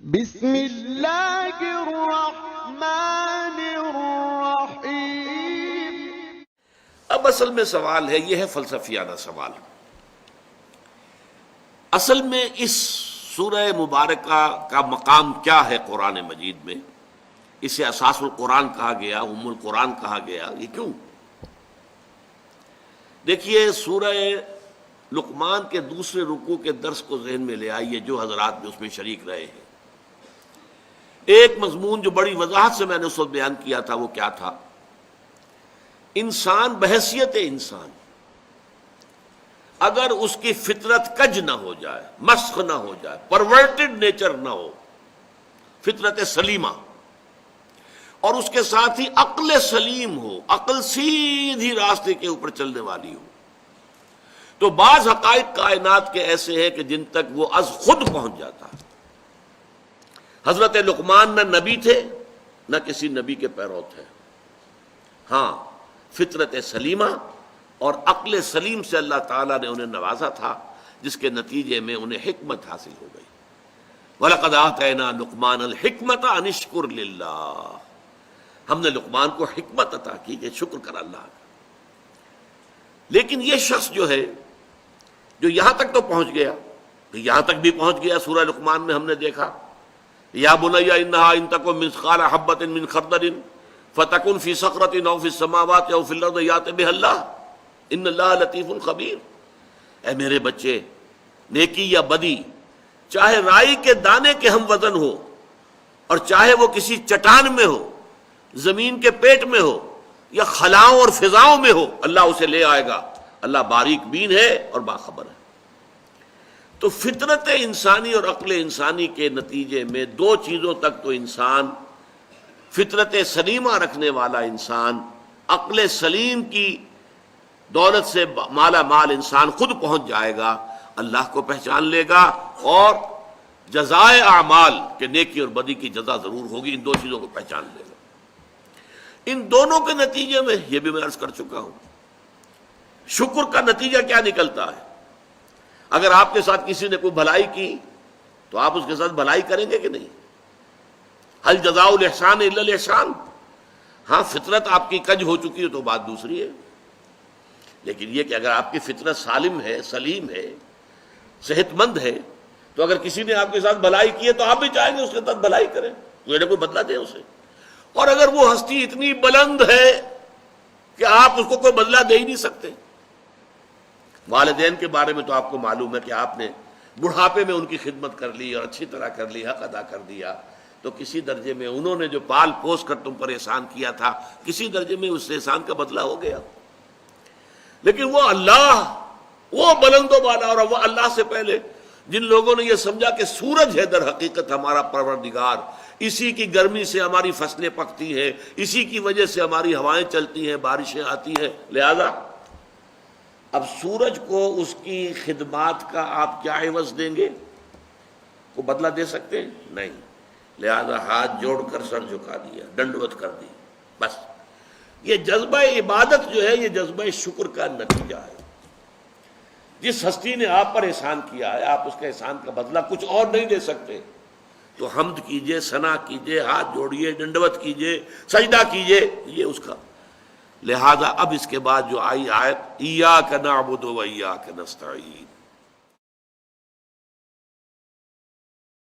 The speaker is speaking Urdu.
بسم اللہ الرحمن الرحیم۔ اب اصل میں سوال ہے، یہ ہے فلسفیانہ سوال۔ اصل میں اس سورہ مبارکہ کا مقام کیا ہے قرآن مجید میں؟ اسے اساس القرآن کہا گیا، ام القرآن کہا گیا، یہ کیوں؟ دیکھیے، سورہ لقمان کے دوسرے رکوع کے درس کو ذہن میں لے آئیے، جو حضرات بھی اس میں شریک رہے ہیں۔ ایک مضمون جو بڑی وضاحت سے میں نے اس وقت بیان کیا تھا، وہ کیا تھا؟ انسان بحیثیت انسان اگر اس کی فطرت کج نہ ہو جائے، مسخ نہ ہو جائے، پرورٹڈ نیچر نہ ہو، فطرت سلیمہ، اور اس کے ساتھ ہی عقل سلیم ہو، عقل سیدھی راستے کے اوپر چلنے والی ہو، تو بعض حقائق کائنات کے ایسے ہیں کہ جن تک وہ از خود پہنچ جاتا ہے۔ حضرت لقمان نہ نبی تھے، نہ کسی نبی کے پیرو تھے، ہاں فطرت سلیمہ اور عقل سلیم سے اللہ تعالیٰ نے انہیں نوازا تھا، جس کے نتیجے میں انہیں حکمت حاصل ہو گئی۔ وَلَقَدْ آتَيْنَا لُقْمَانَ الْحِكْمَةَ أَنِ اشْكُرْ لِلَّهِ، ہم نے لقمان کو حکمت عطا کی کہ شکر کر اللہ کا۔ لیکن یہ شخص جو ہے، جو یہاں تک تو پہنچ گیا، یہاں تک بھی پہنچ گیا، سورہ لقمان میں ہم نے دیکھا، یا بنی انہا ان تکن مثقال حبۃ من خردل فتکن فی صخرۃ او فی السماوات او فی الارض یأت بها اللہ ان اللہ لطیف خبیر۔ اے میرے بچے، نیکی یا بدی چاہے رائی کے دانے کے ہم وزن ہو، اور چاہے وہ کسی چٹان میں ہو، زمین کے پیٹ میں ہو، یا خلاؤں اور فضاؤں میں ہو، اللہ اسے لے آئے گا۔ اللہ باریک بین ہے اور باخبر ہے۔ تو فطرت انسانی اور عقل انسانی کے نتیجے میں دو چیزوں تک تو انسان، فطرت سلیمہ رکھنے والا انسان، عقل سلیم کی دولت سے مالا مال انسان خود پہنچ جائے گا، اللہ کو پہچان لے گا، اور جزائے اعمال کہ نیکی اور بدی کی جزا ضرور ہوگی، ان دو چیزوں کو پہچان لے گا۔ ان دونوں کے نتیجے میں، یہ بھی میں عرض کر چکا ہوں، شکر کا نتیجہ کیا نکلتا ہے؟ اگر آپ کے ساتھ کسی نے کوئی بھلائی کی تو آپ اس کے ساتھ بھلائی کریں گے کہ نہیں؟ هل جزاء الاحسان الا الاحسان؟ ہاں فطرت آپ کی کج ہو چکی ہے تو بات دوسری ہے، لیکن یہ کہ اگر آپ کی فطرت سالم ہے، سلیم ہے، صحت مند ہے، تو اگر کسی نے آپ کے ساتھ بھلائی کی ہے تو آپ بھی چاہیں گے اس کے ساتھ بھلائی کریں، کوئی نہ کوئی بدلہ دیں اسے۔ اور اگر وہ ہستی اتنی بلند ہے کہ آپ اس کو کوئی بدلہ دے ہی نہیں سکتے، والدین کے بارے میں تو آپ کو معلوم ہے کہ آپ نے بڑھاپے میں ان کی خدمت کر لی اور اچھی طرح کر لی، حق ادا کر دیا، تو کسی درجے میں انہوں نے جو پال پوس کر تم پر احسان کیا تھا، کسی درجے میں اس احسان کا بدلہ ہو گیا۔ لیکن وہ اللہ، وہ بلند و بالا، اور وہ اللہ سے پہلے جن لوگوں نے یہ سمجھا کہ سورج ہے در حقیقت ہمارا پروردگار، اسی کی گرمی سے ہماری فصلیں پکتی ہیں، اسی کی وجہ سے ہماری ہوائیں چلتی ہیں، بارشیں آتی ہیں، لہذا اب سورج کو اس کی خدمات کا آپ کیا عوض دیں گے؟ کو بدلہ دے سکتے ہیں؟ نہیں، لہذا ہاتھ جوڑ کر سر جھکا دیا، ڈنڈوت کر دی، بس۔ یہ جذبہ عبادت جو ہے، یہ جذبہ شکر کا نتیجہ ہے۔ جس ہستی نے آپ پر احسان کیا ہے، آپ اس کے احسان کا بدلہ کچھ اور نہیں دے سکتے، تو حمد کیجئے، ثنا کیجئے، ہاتھ جوڑیے، ڈنڈوت کیجئے، سجدہ کیجئے، یہ اس کا۔ لہذا اب اس کے بعد جو آئی آیت، ایاک نعبد و ایاک نستعین،